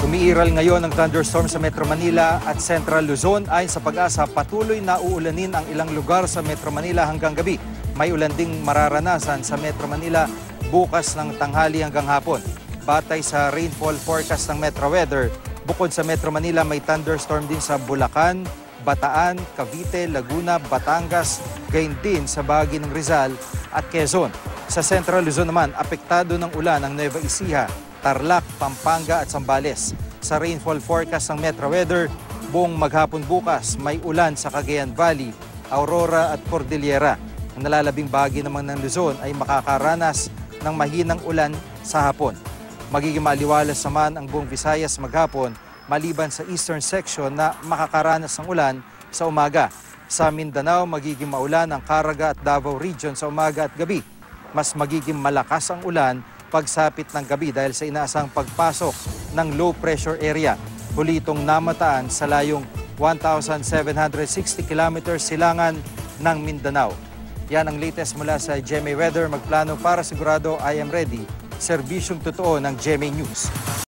Umiiral ngayon ang thunderstorm sa Metro Manila at Central Luzon. Ayon sa Pag-asa, patuloy na uulanin ang ilang lugar sa Metro Manila hanggang gabi. May ulan ding mararanasan sa Metro Manila bukas ng tanghali hanggang hapon. Batay sa rainfall forecast ng Metro Weather, bukod sa Metro Manila may thunderstorm din sa Bulacan, Bataan, Cavite, Laguna, Batangas, gayon din sa bahagi ng Rizal at Quezon. Sa Central Luzon naman, apektado ng ulan ang Nueva Ecija, Tarlac, Pampanga at Zambales. Sa rainfall forecast ng Metro Weather, buong maghapon bukas may ulan sa Cagayan Valley, Aurora at Cordillera. Ang nalalabing bahagi naman ng Luzon ay makakaranas ng mahinang ulan sa hapon. Magiging maliwalas naman ang buong Visayas maghapon maliban sa eastern section na makakaranas ng ulan sa umaga. Sa Mindanao, magiging maulan ang Caraga at Davao Region sa umaga at gabi. Mas magiging malakas ang ulan pagsapit ng gabi dahil sa inaasang pagpasok ng low pressure area. Huli itong namataan sa layong 1,760 kilometers silangan ng Mindanao. Yan ang latest mula sa GMA Weather. Magplano para sigurado I am ready. Serbisyong totoo ng GMA News.